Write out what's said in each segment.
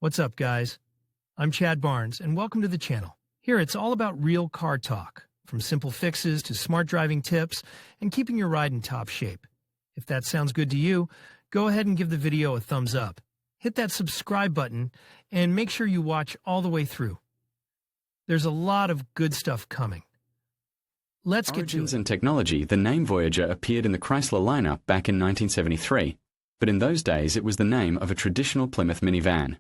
What's up, guys? I'm Chad Barnes, and welcome to the channel. Here, it's all about real car talk, from simple fixes to smart driving tips and keeping your ride in top shape. If that sounds good to you, go ahead and give the video a thumbs up. Hit that subscribe button, and make sure you watch all the way through. There's a lot of good stuff coming. Let's get to Origins it. and technology. The name Voyager appeared in the Chrysler lineup back in 1973, but in those days it was the name of a traditional Plymouth minivan.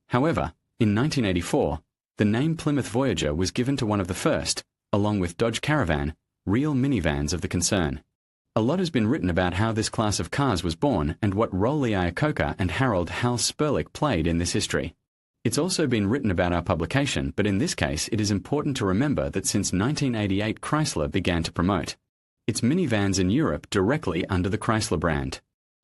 However, in 1984, the name Plymouth Voyager was given to one of the first, along with Dodge Caravan, real minivans of the concern. A lot has been written about how this class of cars was born and what role Lee Iacocca and Harold Hal Sperlich played in this history. It's also been written about our publication, but in this case it is important to remember that since 1988 Chrysler began to promote its minivans in Europe directly under the Chrysler brand.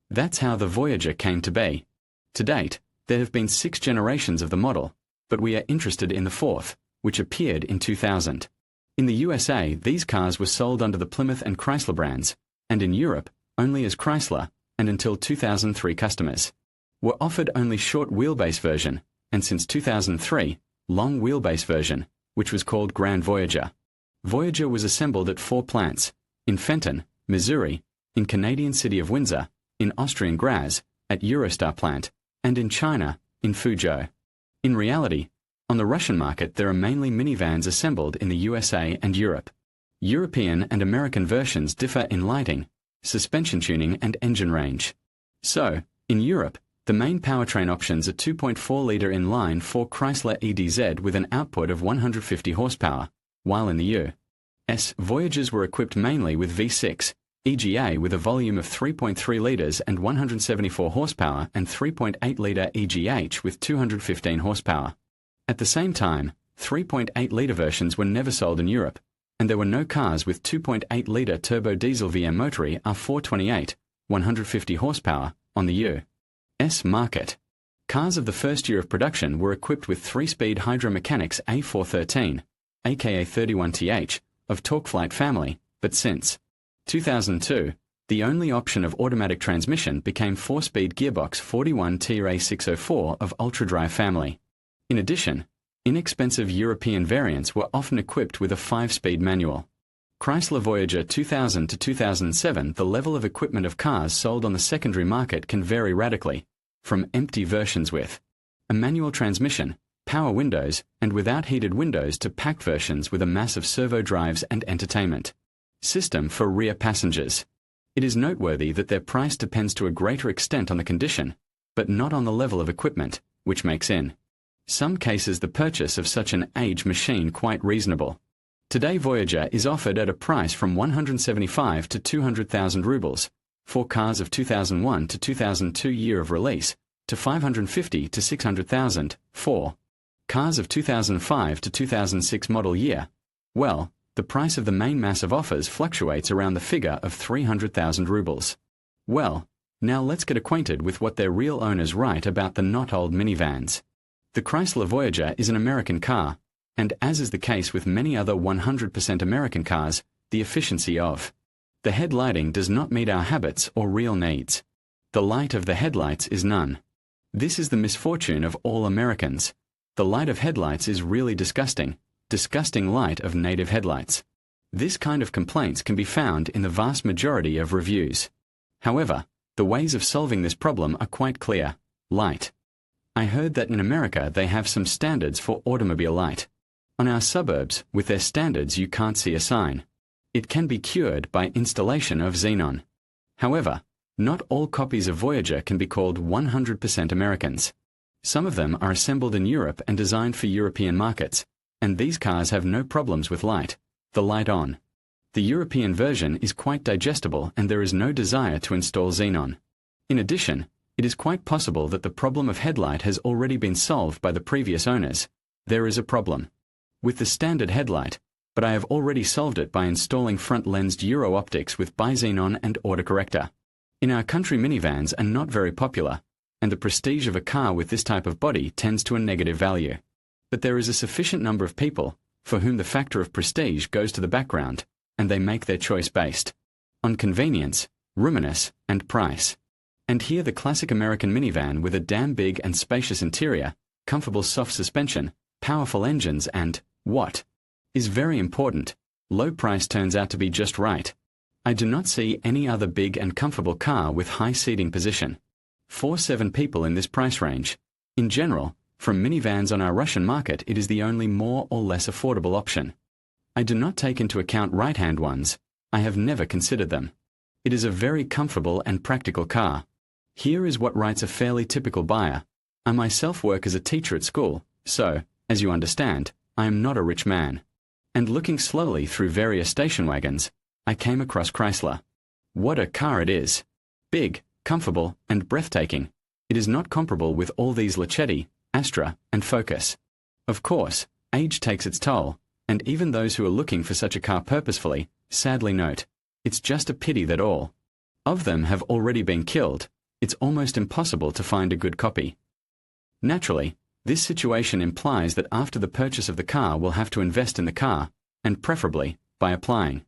That's how the Voyager came to be. To date, there have been 6 generations of the model, but we are interested in the 4th, which appeared in 2000. In the USA, these cars were sold under the Plymouth and Chrysler brands, and in Europe, only as Chrysler, and until 2003 customers were offered only short wheelbase version, and since 2003, long wheelbase version, which was called Grand Voyager. Voyager was assembled at 4 plants, in Fenton, Missouri, in Canadian city of Windsor, in Austrian Graz, at Eurostar plant, and in China, in Fuzhou. In reality, on the Russian market there are mainly minivans assembled in the USA and Europe. European and American versions differ in lighting, suspension tuning and engine range. So, in Europe, the main powertrain options are 2.4-litre inline 4 Chrysler EDZ with an output of 150 horsepower, while in the U.S. Voyagers were equipped mainly with V6, EGA with a volume of 3.3 litres and 174 horsepower and 3.8-litre EGH with 215 horsepower. At the same time, 3.8-litre versions were never sold in Europe, and there were no cars with 2.8-litre turbo diesel VM motory R428, 150 horsepower, on the U.S. market. Cars of the first year of production were equipped with 3-speed Hydromechanics A413, aka 31TH, of TorqueFlite family, but since 2002, the only option of automatic transmission became 4-speed gearbox 41TRA604 of UltraDrive family. In addition, inexpensive European variants were often equipped with a 5-speed manual. Chrysler Voyager 2000 to 2007. The level of equipment of cars sold on the secondary market can vary radically, from empty versions with a manual transmission, power windows, and without heated windows to packed versions with a mass of servo drives and entertainment system for rear passengers. It is noteworthy that their price depends to a greater extent on the condition, but not on the level of equipment, which makes in some cases the purchase of such an aged machine quite reasonable. Today Voyager is offered at a price from 175 to 200,000 rubles, for cars of 2001 to 2002 year of release, to 550 to 600,000, for cars of 2005 to 2006 model year. Well, the price of the main mass of offers fluctuates around the figure of 300,000 rubles. Well, now let's get acquainted with what their real owners write about the not old minivans. The Chrysler Voyager is an American car, and as is the case with many other 100% American cars, the efficiency of the headlighting does not meet our habits or real needs. The light of the headlights is none. This is the misfortune of all Americans. The light of headlights is really disgusting light of native headlights. This kind of complaints can be found in the vast majority of reviews. However, the ways of solving this problem are quite clear. Light. I heard that in America they have some standards for automobile light. On our suburbs, with their standards you can't see a sign. It can be cured by installation of xenon. However, not all copies of Voyager can be called 100% Americans. Some of them are assembled in Europe and designed for European markets, and these cars have no problems with light, the light on. The European version is quite digestible and there is no desire to install xenon. In addition, it is quite possible that the problem of headlight has already been solved by the previous owners. There is a problem with the standard headlight, but I have already solved it by installing front-lensed Euro optics with bi-xenon and autocorrector. In our country minivans are not very popular, and the prestige of a car with this type of body tends to a negative value. But there is a sufficient number of people for whom the factor of prestige goes to the background, and they make their choice based on convenience, roominess, and price. And here the classic American minivan with a damn big and spacious interior comfortable soft suspension, powerful engines and, what is very important, low price turns out to be just right. I do not see any other big and comfortable car with high seating position for 7 people in this price range. In general, from minivans on our Russian market, it is the only more or less affordable option. I do not take into account right-hand ones. I have never considered them. It is a very comfortable and practical car. Here is what writes a fairly typical buyer. I myself work as a teacher at school, so, as you understand, I am not a rich man. And looking slowly through various station wagons, I came across Chrysler. What a car it is! Big, comfortable, and breathtaking. It is not comparable with all these Lachetti, Astra, and Focus. Of course, age takes its toll, and even those who are looking for such a car purposefully, sadly note, it's just a pity that all of them have already been killed. It's almost impossible to find a good copy. Naturally, this situation implies that after the purchase of the car will have to invest in the car, and preferably, by applying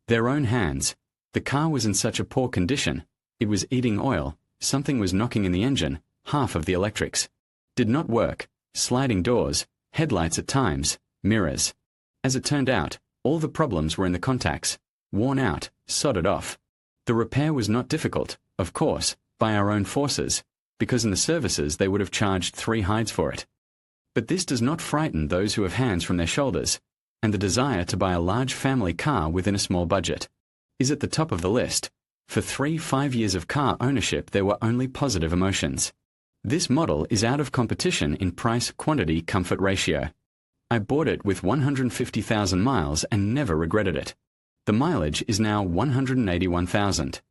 their own hands. The car was in such a poor condition, it was eating oil, something was knocking in the engine, half of the electrics did not work, sliding doors, headlights at times, mirrors. As it turned out, all the problems were in the contacts, worn out, soldered off. The repair was not difficult, of course, by our own forces, because in the services they would have charged 3 hides for it. But this does not frighten those who have hands from their shoulders, and the desire to buy a large family car within a small budget is at the top of the list. For 5 years of car ownership there were only positive emotions. This model is out of competition in price-quantity comfort ratio. I bought it with 150,000 miles and never regretted it. The mileage is now 181,000.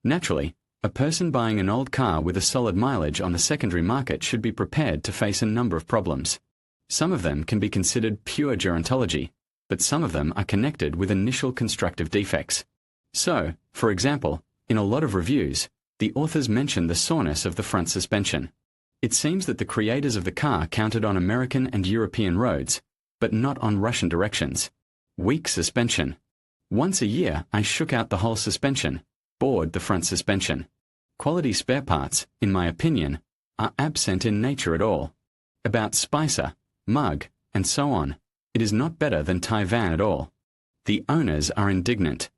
Naturally, a person buying an old car with a solid mileage on the secondary market should be prepared to face a number of problems. Some of them can be considered pure gerontology, but some of them are connected with initial constructive defects. So, for example, in a lot of reviews, the authors mention the soreness of the front suspension. It seems that the creators of the car counted on American and European roads, but not on Russian directions. Weak suspension. Once a year I shook out the whole suspension, bored the front suspension. Quality spare parts, in my opinion, are absent in nature at all. About Spicer, Mug, and so on, it is not better than Taiwan at all. The owners are indignant.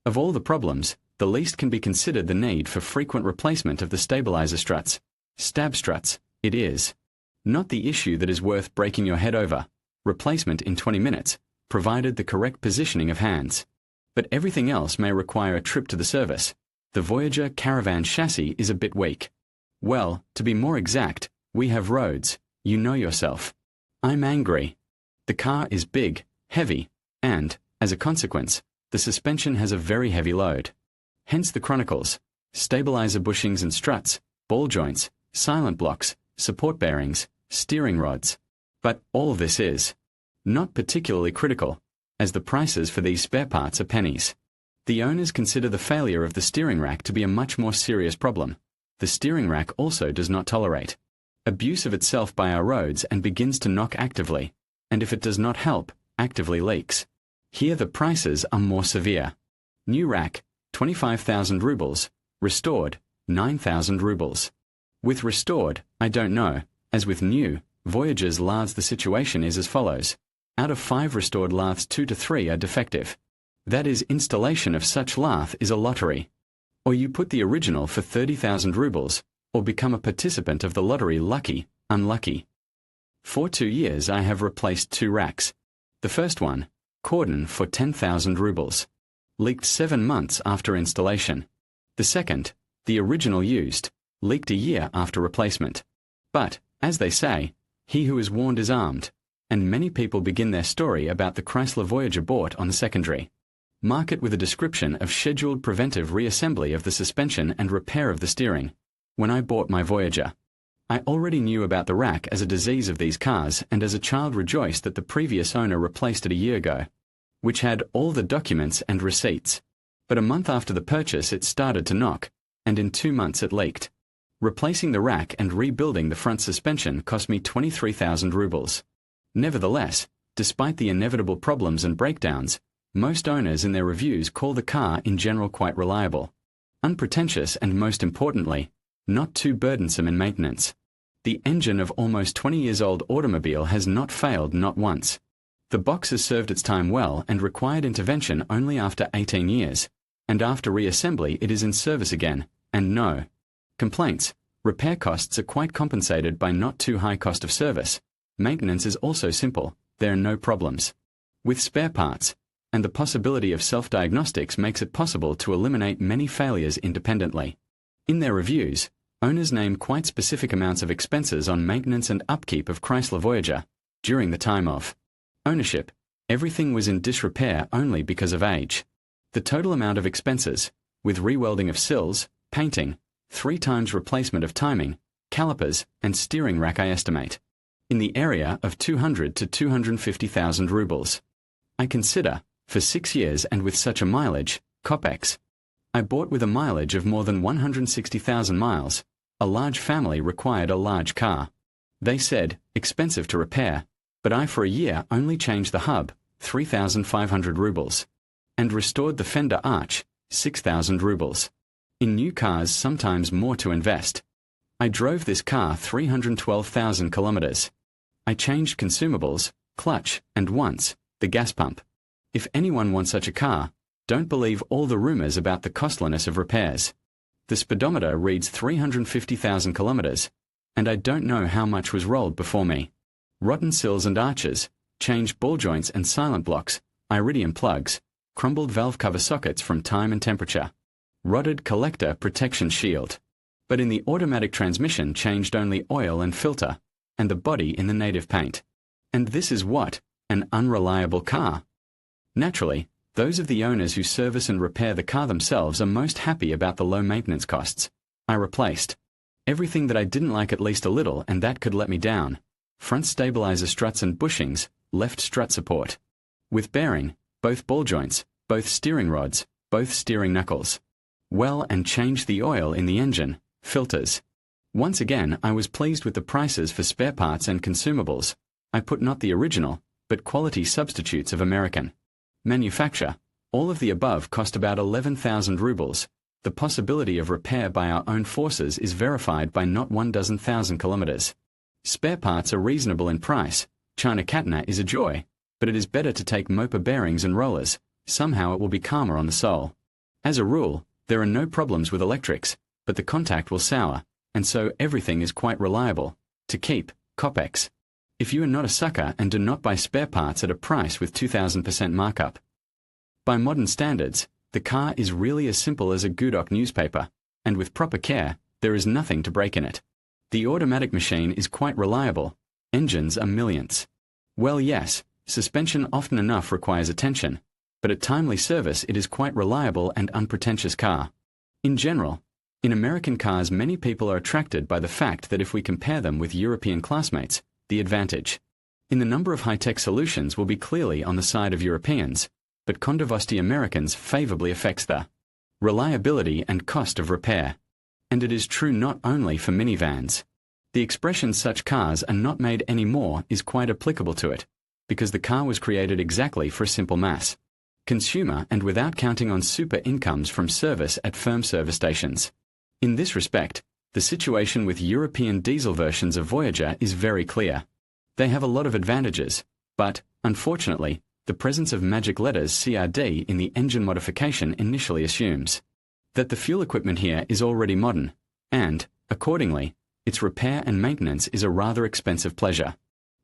Of all the problems, the least can be considered the need for frequent replacement of the stabilizer struts. Stab struts, it is. Not the issue that is worth breaking your head over. Replacement in 20 minutes, provided the correct positioning of hands. But everything else may require a trip to the service. The Voyager caravan chassis is a bit weak. Well, to be more exact, we have roads, you know yourself. I'm angry. The car is big, heavy, and, as a consequence, the suspension has a very heavy load. Hence the chronicles: stabilizer bushings and struts, ball joints, silent blocks, support bearings, steering rods. But all this is not particularly critical, as the prices for these spare parts are pennies. The owners consider the failure of the steering rack to be a much more serious problem. The steering rack also does not tolerate abuse of itself by our roads and begins to knock actively, and if it does not help, actively leaks. Here the prices are more severe. New rack, 25,000 rubles. Restored, 9,000 rubles. With restored, I don't know. As with new, Voyagers lathes, the situation is as follows. Out of 5 restored lathes, 2 to 3 are defective. That is, installation of such lathe is a lottery. Or you put the original for 30,000 rubles, or become a participant of the lottery, lucky, unlucky. For 2 years I have replaced 2 racks. The first one, cordon, for 10,000 rubles. Leaked 7 months after installation. The second, the original used, leaked a year after replacement. But, as they say, he who is warned is armed, and many people begin their story about the Chrysler Voyager bought on the secondary market with a description of scheduled preventive reassembly of the suspension and repair of the steering. When I bought my Voyager, I already knew about the rack as a disease of these cars, and as a child rejoiced that the previous owner replaced it a year ago, which had all the documents and receipts. But a month after the purchase it started to knock, and in 2 months it leaked. Replacing the rack and rebuilding the front suspension cost me 23,000 rubles. Nevertheless, despite the inevitable problems and breakdowns, most owners in their reviews call the car in general quite reliable, unpretentious, and most importantly, not too burdensome in maintenance. The engine of almost 20 years old automobile has not failed not once. The box has served its time well and required intervention only after 18 years, and after reassembly it is in service again, and no complaints. Repair costs are quite compensated by not too high cost of service. Maintenance is also simple, there are no problems with spare parts, and the possibility of self-diagnostics makes it possible to eliminate many failures independently. In their reviews, owners name quite specific amounts of expenses on maintenance and upkeep of Chrysler Voyager. During the time of ownership, everything was in disrepair only because of age. The total amount of expenses, with rewelding of sills, painting, 3 times replacement of timing, calipers, and steering rack I estimate, in the area of 200 to 250,000 rubles. I consider, for 6 years and with such a mileage, COPEX. I bought with a mileage of more than 160,000 miles. A large family required a large car. They said, expensive to repair, but I for a year only changed the hub, 3,500 rubles, and restored the fender arch, 6,000 rubles. In new cars sometimes more to invest. I drove this car 312,000 kilometers. I changed consumables, clutch, and once, the gas pump. If anyone wants such a car, don't believe all the rumors about the costliness of repairs. The speedometer reads 350,000 kilometers, and I don't know how much was rolled before me. Rotten sills and arches, changed ball joints and silent blocks, iridium plugs, crumbled valve cover sockets from time and temperature. Rotted collector protection shield. But in the automatic transmission changed only oil and filter, and the body in the native paint. And this is what? An unreliable car. Naturally, those of the owners who service and repair the car themselves are most happy about the low maintenance costs. I replaced everything that I didn't like at least a little and that could let me down. Front stabilizer struts and bushings, left strut support. With bearing, both ball joints, both steering rods, both steering knuckles. Well, and changed the oil in the engine, filters. Once again, I was pleased with the prices for spare parts and consumables. I put not the original, but quality substitutes of American manufacture. All of the above cost about 11,000 rubles. The possibility of repair by our own forces is verified by not 1,000 kilometers. Spare parts are reasonable in price. China Katana is a joy, but it is better to take mopa bearings and rollers. Somehow it will be calmer on the sole. As a rule, there are no problems with electrics, but the contact will sour, and so everything is quite reliable. To keep, COPEX. If you are not a sucker and do not buy spare parts at a price with 2,000% markup. By modern standards, the car is really as simple as a Gudok newspaper, and with proper care, there is nothing to break in it. The automatic machine is quite reliable. Engines are millions. Well, yes, suspension often enough requires attention, but at timely service it is quite reliable and unpretentious car. In general, in American cars many people are attracted by the fact that if we compare them with European classmates, the advantage in the number of high-tech solutions will be clearly on the side of Europeans, but Kondovosti Americans favorably affects the reliability and cost of repair. And it is true not only for minivans. The expression such cars are not made anymore is quite applicable to it, because the car was created exactly for a simple mass consumer and without counting on super incomes from service at firm service stations. In this respect, the situation with European diesel versions of Voyager is very clear. They have a lot of advantages, but, unfortunately, the presence of magic letters CRD in the engine modification initially assumes that the fuel equipment here is already modern, and, accordingly, its repair and maintenance is a rather expensive pleasure.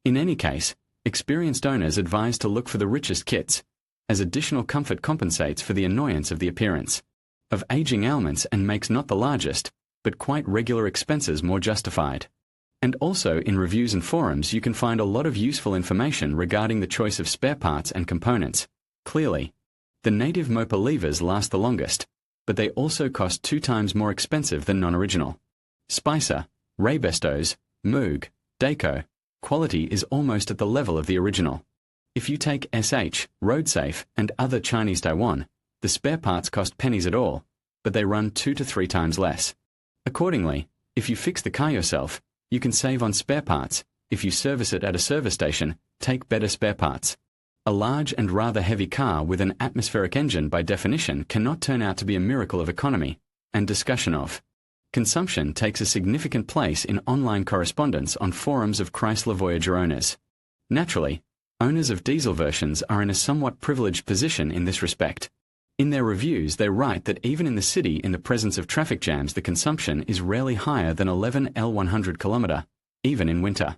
In any case, experienced owners advise to look for the richest kits, as additional comfort compensates for the annoyance of the appearance of aging ailments and makes not the largest, but quite regular expenses more justified. And also in reviews and forums you can find a lot of useful information regarding the choice of spare parts and components. Clearly, the native mopa levers last the longest, but they also cost 2 times more expensive than non-original. Spicer, Raybestos, Moog, Dayco, quality is almost at the level of the original. If you take SH, RoadSafe, and other Chinese Taiwan, the spare parts cost pennies at all, but they run 2 to 3 times less. Accordingly, if you fix the car yourself, you can save on spare parts. If you service it at a service station, take better spare parts. A large and rather heavy car with an atmospheric engine by definition cannot turn out to be a miracle of economy and discussion of Consumption takes a significant place in online correspondence on forums of Chrysler Voyager owners. Naturally, owners of diesel versions are in a somewhat privileged position in this respect. In their reviews, they write that even in the city, in the presence of traffic jams, the consumption is rarely higher than 11 L100 km, even in winter.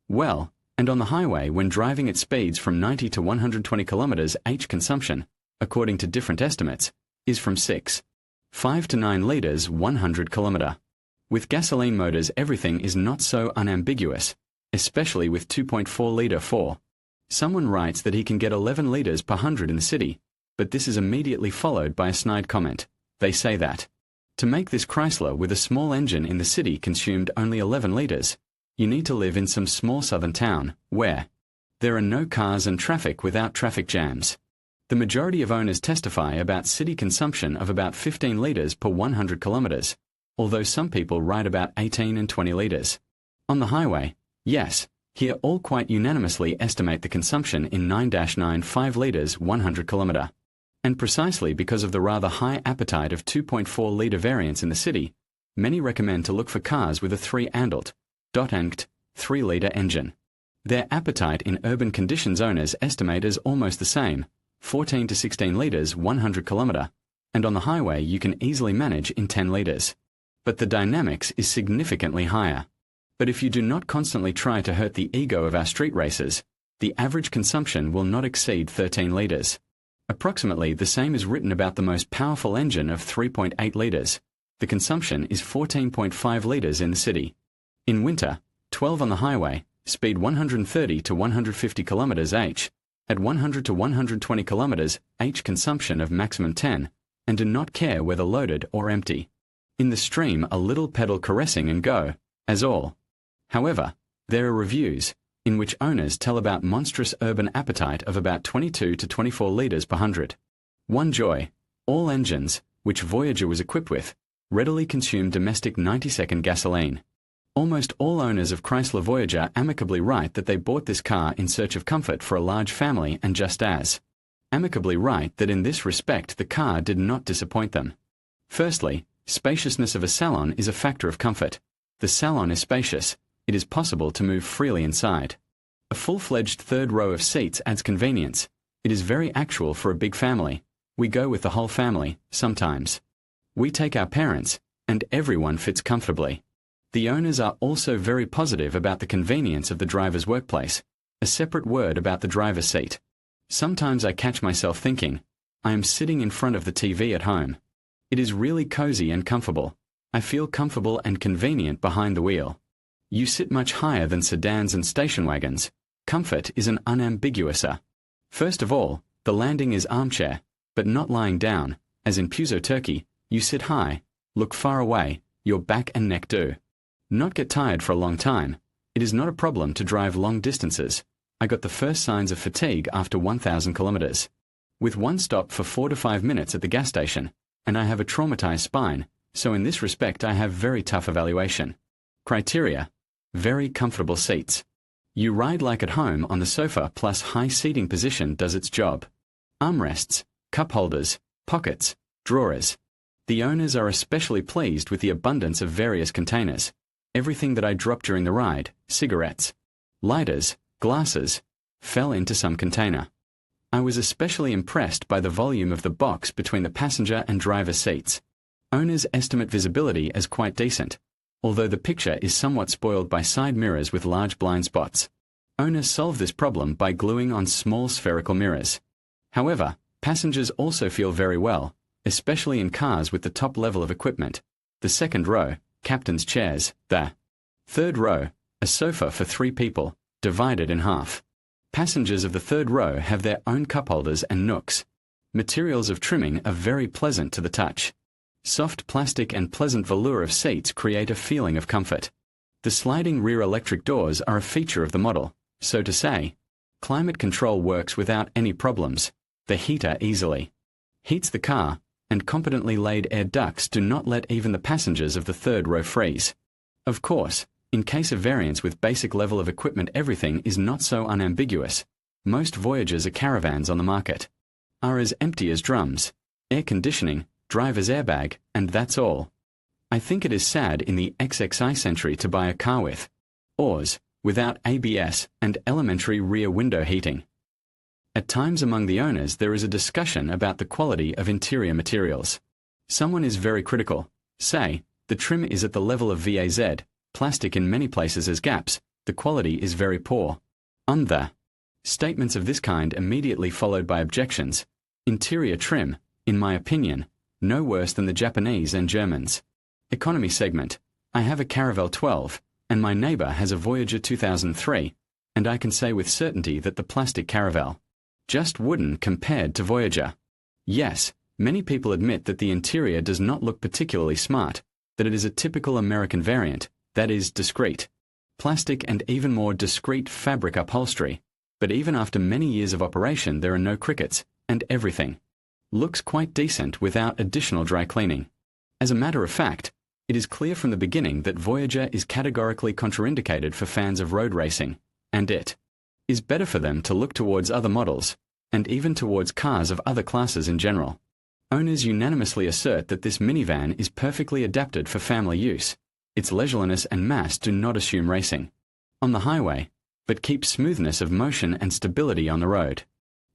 Well, and on the highway, when driving at speeds from 90 to 120 km/h, consumption, according to different estimates, is from 6.5 to 9 litres 100 km. With gasoline motors, everything is not so unambiguous, especially with 2.4-litre 4. Someone writes that he can get 11 litres per 100 in the city, but this is immediately followed by a snide comment. They say that to make this Chrysler with a small engine in the city consumed only 11 litres, you need to live in some small southern town, where there are no cars and traffic without traffic jams. The majority of owners testify about city consumption of about 15 litres per 100 kilometres, although some people ride about 18 and 20 litres. On the highway, yes, here all quite unanimously estimate the consumption in 9-95 litres 100 km. And precisely because of the rather high appetite of 2.4-litre variants in the city, many recommend to look for cars with a 3-litre engine. Their appetite in urban conditions owners estimate as almost the same, 14 to 16 litres 100 km, and on the highway you can easily manage in 10 litres. But the dynamics is significantly higher. But if you do not constantly try to hurt the ego of our street racers, the average consumption will not exceed 13 litres. Approximately the same is written about the most powerful engine of 3.8 litres. The consumption is 14.5 litres in the city. In winter, 12 on the highway, speed 130 to 150 km/h, at 100 to 120 km/h consumption of maximum 10, and do not care whether loaded or empty. In the stream, a little pedal caressing and go, as all. However, there are reviews in which owners tell about monstrous urban appetite of about 22 to 24 litres per 100. One joy, all engines, which Voyager was equipped with, readily consume domestic 90-second gasoline. Almost all owners of Chrysler Voyager amicably write that they bought this car in search of comfort for a large family and just as amicably write that in this respect the car did not disappoint them. Firstly, spaciousness of a salon is a factor of comfort. The salon is spacious. It is possible to move freely inside. A full-fledged third row of seats adds convenience. It is very actual for a big family. We go with the whole family, sometimes. We take our parents, and everyone fits comfortably. The owners are also very positive about the convenience of the driver's workplace. A separate word about the driver's seat. Sometimes I catch myself thinking, I am sitting in front of the TV at home. It is really cozy and comfortable. I feel comfortable and convenient behind the wheel. You sit much higher than sedans and station wagons. Comfort is an unambiguouser. First of all, the landing is armchair, but not lying down, as in Puzo Turkey. You sit high, look far away, your back and neck do not get tired for a long time. It is not a problem to drive long distances. I got the first signs of fatigue after 1,000 kilometers. With one stop for 4 to 5 minutes at the gas station, and I have a traumatized spine, so in this respect I have very tough evaluation. Criteria: very comfortable seats. You ride like at home on the sofa, plus high seating position does its job. Armrests, cup holders, pockets, drawers. The owners are especially pleased with the abundance of various containers. Everything that I dropped during the ride, cigarettes, lighters, glasses, fell into some container. I was especially impressed by the volume of the box between the passenger and driver seats. Owners estimate visibility as quite decent, although the picture is somewhat spoiled by side mirrors with large blind spots. Owners solve this problem by gluing on small spherical mirrors. However, passengers also feel very well, especially in cars with the top level of equipment. The second row, captain's chairs. The third row, a sofa for 3 people, divided in half. Passengers of the third row have their own cup holders and nooks. Materials of trimming are very pleasant to the touch. Soft plastic and pleasant velour of seats create a feeling of comfort. The sliding rear electric doors are a feature of the model, so to say. Climate control works without any problems. The heater easily heats the car, and competently laid air ducts do not let even the passengers of the third row freeze. Of course, in case of variants with basic level of equipment, everything is not so unambiguous. Most Voyagers or caravans on the market are as empty as drums. Air conditioning, driver's airbag, and that's all. I think it is sad in the XXI century to buy a car with oars, without ABS, and elementary rear window heating. At times among the owners there is a discussion about the quality of interior materials. Someone is very critical. Say, the trim is at the level of VAZ, plastic in many places has gaps, the quality is very poor. On the statements of this kind immediately followed by objections. Interior trim, in my opinion, no worse than the Japanese and Germans. Economy segment. I have a Caravelle 12, and my neighbor has a Voyager 2003, and I can say with certainty that the plastic Caravelle just wooden compared to Voyager. Yes, many people admit that the interior does not look particularly smart, that it is a typical American variant, that is, discreet. Plastic and even more discreet fabric upholstery, but even after many years of operation there are no crickets, and everything looks quite decent without additional dry cleaning. As a matter of fact, it is clear from the beginning that Voyager is categorically contraindicated for fans of road racing, and it is better for them to look towards other models, and even towards cars of other classes in general. Owners unanimously assert that this minivan is perfectly adapted for family use. Its leisureliness and mass do not assume racing on the highway, but keep smoothness of motion and stability on the road.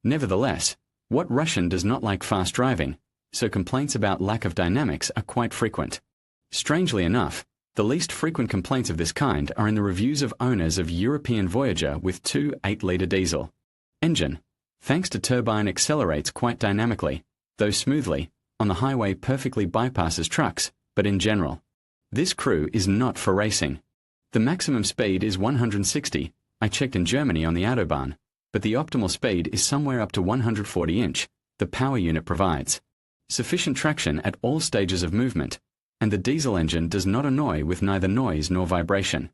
Nevertheless, what Russian does not like fast driving, so complaints about lack of dynamics are quite frequent. Strangely enough, the least frequent complaints of this kind are in the reviews of owners of European Voyager with two 8-liter diesel engine. Thanks to turbine accelerates quite dynamically, though smoothly, on the highway perfectly bypasses trucks, but in general, this crew is not for racing. The maximum speed is 160, I checked in Germany on the Autobahn, but the optimal speed is somewhere up to 140 inch, the power unit provides sufficient traction at all stages of movement, and the diesel engine does not annoy with neither noise nor vibration.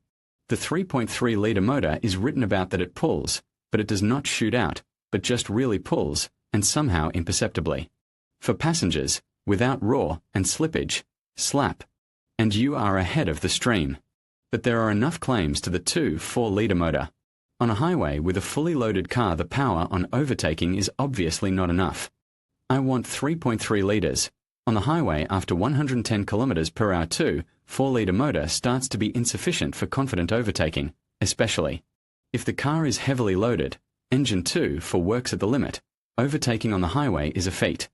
The 3.3-liter motor is written about that it pulls, but it does not shoot out, but just really pulls, and somehow imperceptibly. For passengers, without roar and slippage, slap, and you are ahead of the stream. But there are enough claims to the 2.4-liter motor. On a highway with a fully loaded car, the power on overtaking is obviously not enough. I want 3.3 liters. On the highway after 110 km per hour 2.4-liter motor starts to be insufficient for confident overtaking, especially if the car is heavily loaded. Engine 2.4 works at the limit. Overtaking on the highway is a feat.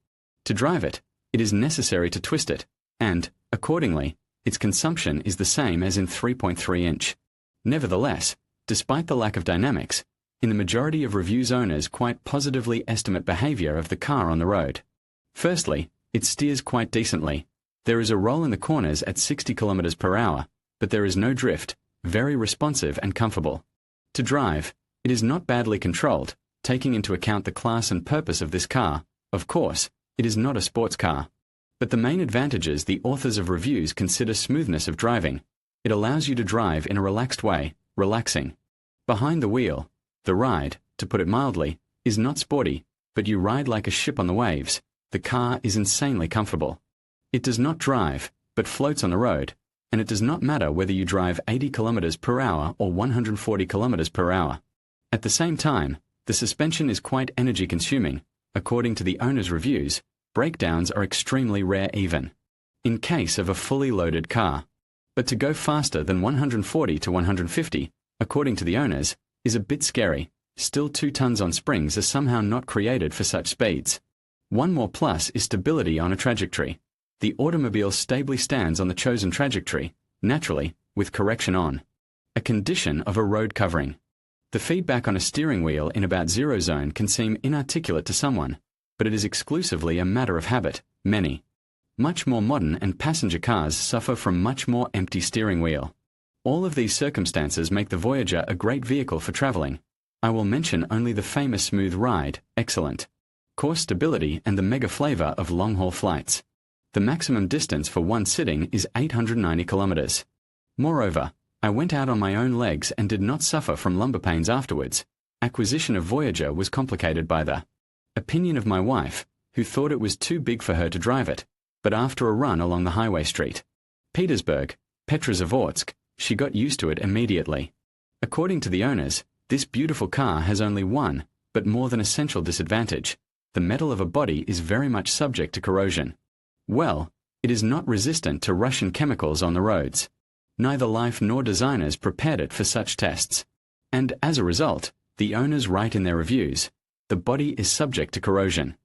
To drive it, it is necessary to twist it, and, accordingly, its consumption is the same as in 3.3 inch. Nevertheless, despite the lack of dynamics, in the majority of reviews owners quite positively estimate behavior of the car on the road. Firstly, it steers quite decently. There is a roll in the corners at 60 km per hour, but there is no drift, very responsive and comfortable. To drive, it is not badly controlled, taking into account the class and purpose of this car. Of course, it is not a sports car. But the main advantages the authors of reviews consider smoothness of driving. It allows you to drive in a relaxed way, relaxing. Behind the wheel, the ride, to put it mildly, is not sporty, but you ride like a ship on the waves. The car is insanely comfortable. It does not drive, but floats on the road, and it does not matter whether you drive 80 km per hour or 140 km per hour. At the same time, the suspension is quite energy consuming. According to the owner's reviews, breakdowns are extremely rare even in case of a fully loaded car. But to go faster than 140 to 150, according to the owners, is a bit scary. Still, 2 tons on springs are somehow not created for such speeds. One more plus is stability on a trajectory. The automobile stably stands on the chosen trajectory, naturally, with correction on a condition of a road covering. The feedback on a steering wheel in about zero zone can seem inarticulate to someone, but it is exclusively a matter of habit. Many much more modern and passenger cars suffer from much more empty steering wheel. All of these circumstances make the Voyager a great vehicle for traveling. I will mention only the famous smooth ride, excellent core stability, and the mega flavor of long-haul flights. The maximum distance for one sitting is 890 kilometers. Moreover, I went out on my own legs and did not suffer from lumbar pains afterwards. Acquisition of Voyager was complicated by the opinion of my wife, who thought it was too big for her to drive it, but after a run along the highway street, Petersburg, Petrozavodsk, she got used to it immediately. According to the owners, this beautiful car has only one, but more than essential disadvantage. The metal of a body is very much subject to corrosion. Well, it It is not resistant to Russian chemicals on the roads. Neither life nor designers prepared it for such tests. And as a result, the owners write in their reviews, the body is subject to corrosion.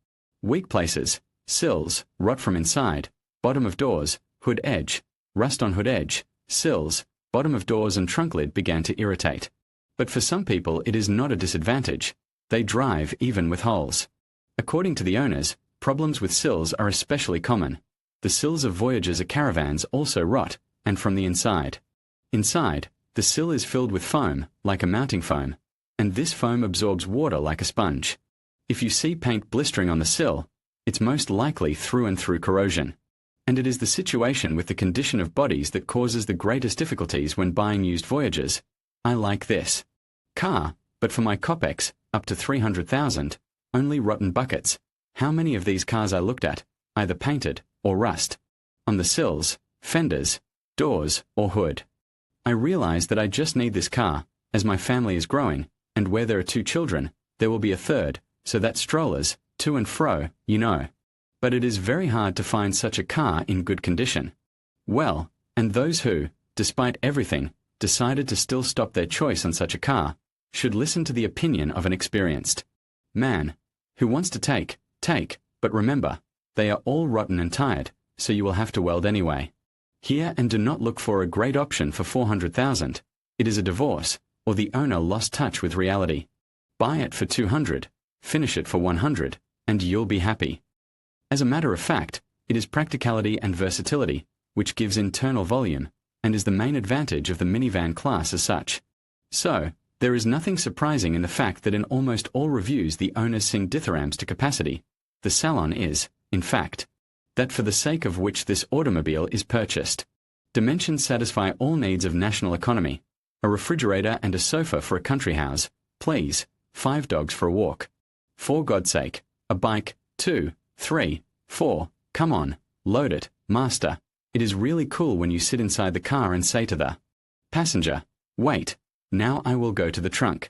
Weak places, sills, rot from inside, bottom of doors, hood edge, rust on hood edge, sills, bottom of doors and trunk lid began to irritate. But for some people it is not a disadvantage. They drive even with holes. According to the owners, problems with sills are especially common. The sills of Voyagers or Caravans also rot, and from the inside. Inside, the sill is filled with foam, like a mounting foam, and this foam absorbs water like a sponge. If you see paint blistering on the sill, it's most likely through and through corrosion. And it is the situation with the condition of bodies that causes the greatest difficulties when buying used Voyagers. I like this car, but for my Copex, up to 300,000, only rotten buckets. How many of these cars I looked at, either painted or rust, on the sills, fenders, doors, or hood. I realize that I just need this car, as my family is growing, and where there are 2 children, there will be a third, so that strollers, to and fro, you know. But it is very hard to find such a car in good condition. Well, and those who, despite everything, decided to still stop their choice on such a car, should listen to the opinion of an experienced man, who wants to take, but remember, they are all rotten and tired, so you will have to weld anyway. Hear and do not look for a great option for 400,000. It is a divorce, or the owner lost touch with reality. Buy it for 200, finish it for 100, and you'll be happy. As a matter of fact, it is practicality and versatility, which gives internal volume, and is the main advantage of the minivan class as such. So, there is nothing surprising in the fact that in almost all reviews the owners sing dithyrambs to capacity. The salon is, in fact, that for the sake of which this automobile is purchased. Dimensions satisfy all needs of national economy. A refrigerator and a sofa for a country house, please, 5 dogs for a walk. For God's sake, a bike, 2, 3, 4, come on, load it, master. It is really cool when you sit inside the car and say to the passenger, wait, now I will go to the trunk.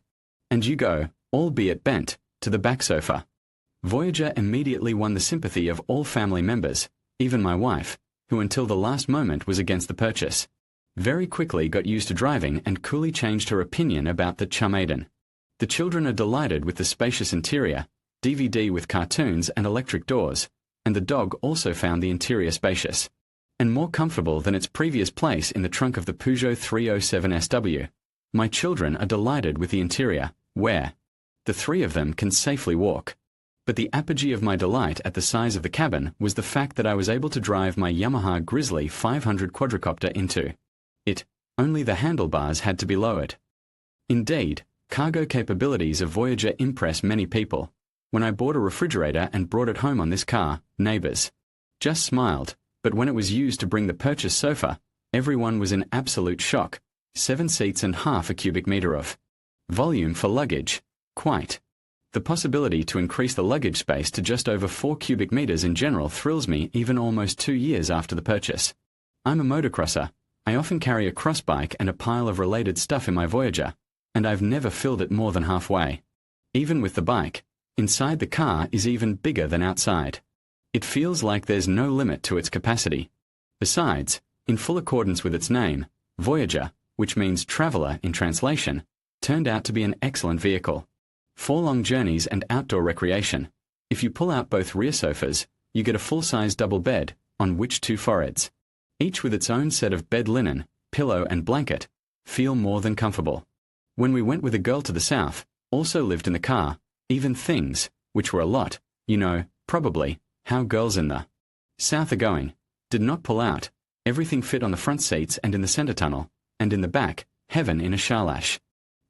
And you go, albeit bent, to the back sofa. Voyager immediately won the sympathy of all family members, even my wife, who until the last moment was against the purchase. Very quickly got used to driving and coolly changed her opinion about the Chum-Aiden. The children are delighted with the spacious interior, DVD with cartoons and electric doors, and the dog also found the interior spacious and more comfortable than its previous place in the trunk of the Peugeot 307 SW. My children are delighted with the interior, where the 3 of them can safely walk. But the apogee of my delight at the size of the cabin was the fact that I was able to drive my Yamaha Grizzly 500 quadricopter into it. Only the handlebars had to be lowered. Indeed, cargo capabilities of Voyager impress many people. When I bought a refrigerator and brought it home on this car, neighbors just smiled, but when it was used to bring the purchased sofa, everyone was in absolute shock. 7 seats and half a cubic meter of volume for luggage. Quite. The possibility to increase the luggage space to just over 4 cubic meters in general thrills me even almost 2 years after the purchase. I'm a motocrosser. I often carry a cross bike and a pile of related stuff in my Voyager, and I've never filled it more than halfway. Even with the bike, inside the car is even bigger than outside. It feels like there's no limit to its capacity. Besides, in full accordance with its name, Voyager, which means traveler in translation, turned out to be an excellent vehicle. For long journeys and outdoor recreation. If you pull out both rear sofas, you get a full-size double bed, on which 2 foreheads, each with its own set of bed linen, pillow and blanket, feel more than comfortable. When we went with a girl to the south, also lived in the car, even things, which were a lot, you know, probably, how girls in the south are going, did not pull out. Everything fit on the front seats and in the center tunnel, and in the back, heaven in a shalash.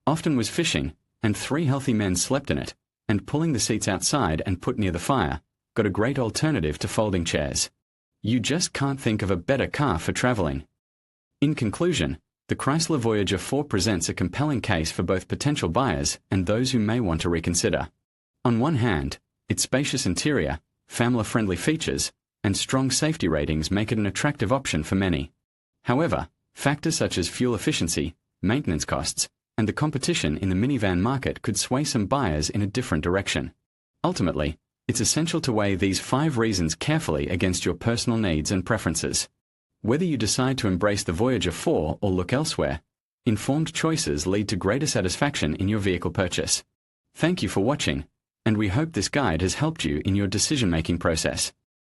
Often was fishing, and 3 healthy men slept in it, and pulling the seats outside and put near the fire, got a great alternative to folding chairs. You just can't think of a better car for traveling. In conclusion, the Chrysler Voyager IV presents a compelling case for both potential buyers and those who may want to reconsider. On one hand, its spacious interior, family-friendly features, and strong safety ratings make it an attractive option for many. However, factors such as fuel efficiency, maintenance costs, and the competition in the minivan market could sway some buyers in a different direction. Ultimately, it's essential to weigh these 5 reasons carefully against your personal needs and preferences. Whether you decide to embrace the Voyager 4 or look elsewhere, informed choices lead to greater satisfaction in your vehicle purchase. Thank you for watching, and we hope this guide has helped you in your decision-making process.